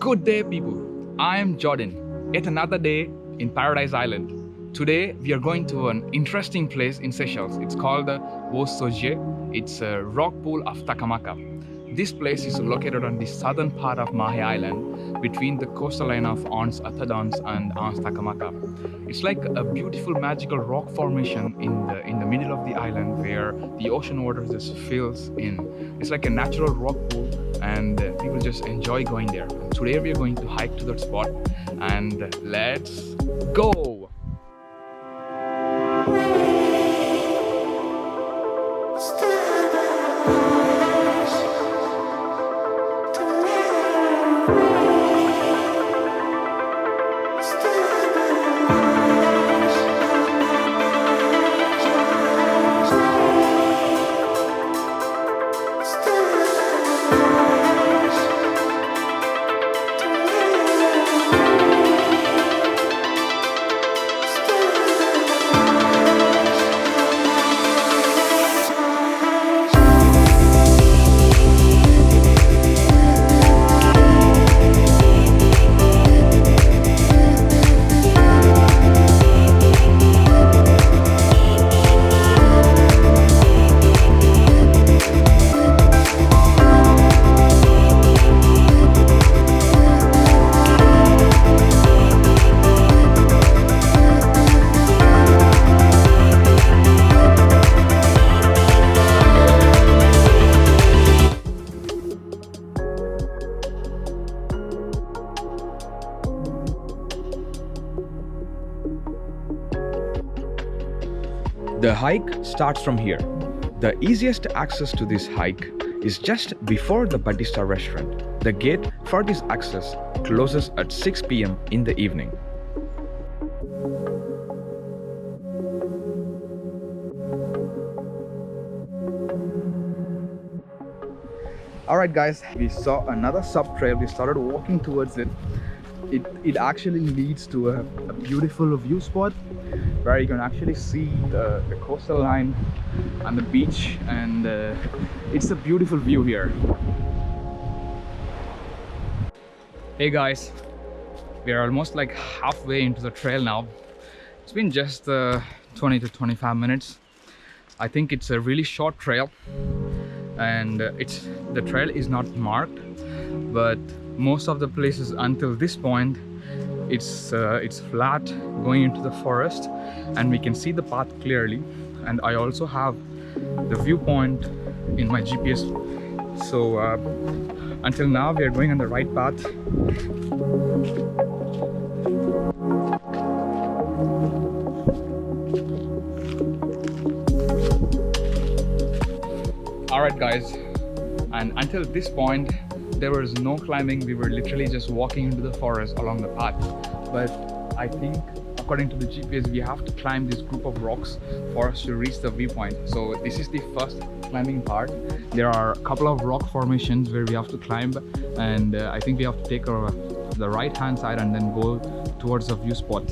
Good day, people. I am Jordan. Yet another day in Paradise Island. Today we are going to an interesting place in Seychelles. It's called Ros Sodyer. It's a Rockpool of Takamaka. This place is located on the southern part of Mahe Island, between the coastline of Intendance and Takamaka. It's like a beautiful magical rock formation in the middle of the island where the ocean water just fills in. It's like a natural rock pool, and people just enjoy going there. Today we are going to hike to that spot, and let's go! The hike starts from here. The easiest access to this hike is just before the Batista restaurant. The gate for this access closes at 6 p.m. in the evening. Alright guys, we saw another sub trail. We started walking towards it. It actually leads to a beautiful view spot where you can actually see the coastal line and the beach, and it's a beautiful view here. Hey guys, we are almost like halfway into the trail now. It's been just 20 to 25 minutes. I think it's a really short trail, and the trail is not marked, but most of the places until this point it's flat going into the forest, and we can see the path clearly. And I also have the viewpoint in my GPS, so until now we are going on the right path. Alright guys, and until this point there was no climbing. We were literally just walking into the forest along the path, but I think according to the GPS we have to climb this group of rocks for us to reach the viewpoint. So this is the first climbing part. There are a couple of rock formations where we have to climb, and I think we have to take the right hand side and then go towards the view spot.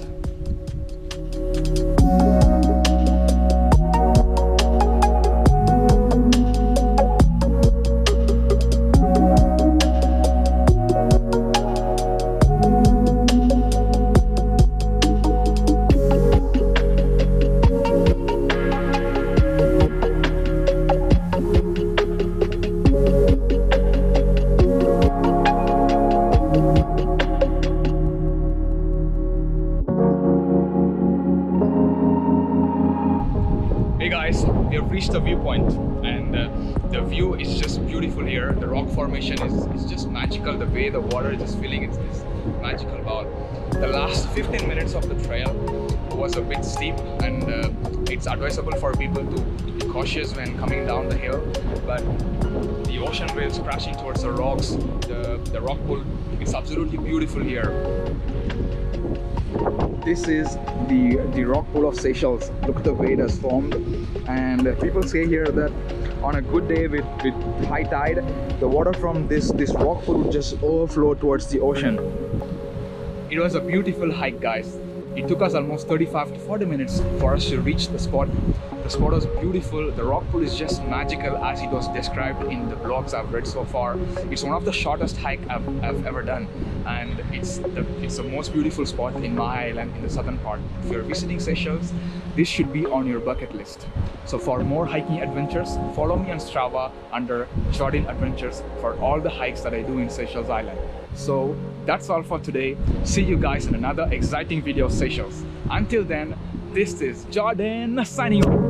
Hey guys, we have reached the viewpoint, and the view is just beautiful here. The rock formation is just magical. The way the water is just filling, it's magical. About the last 15 minutes of the trail was a bit steep, and it's advisable for people to be cautious when coming down the hill. But the ocean waves crashing towards the rocks, the rock pool, it's absolutely beautiful here. This is the rock pool of Seychelles. Look at the way it has formed, and people say here that on a good day with high tide, the water from this rock pool would just overflow towards the ocean. It was a beautiful hike guys. It took us almost 35 to 40 minutes for us to reach the spot, The spot was beautiful. The rock pool is just magical as it was described in the blogs I've read so far. It's one of the shortest hike I've ever done, and it's the most beautiful spot in Mahe Island in the southern part. If you're visiting Seychelles, this should be on your bucket list. So for more hiking adventures, follow me on Strava under Jodin Adventures for all the hikes that I do in Seychelles Island. So that's all for today. See you guys in another exciting video of Seychelles. Until then, this is Jodin signing off.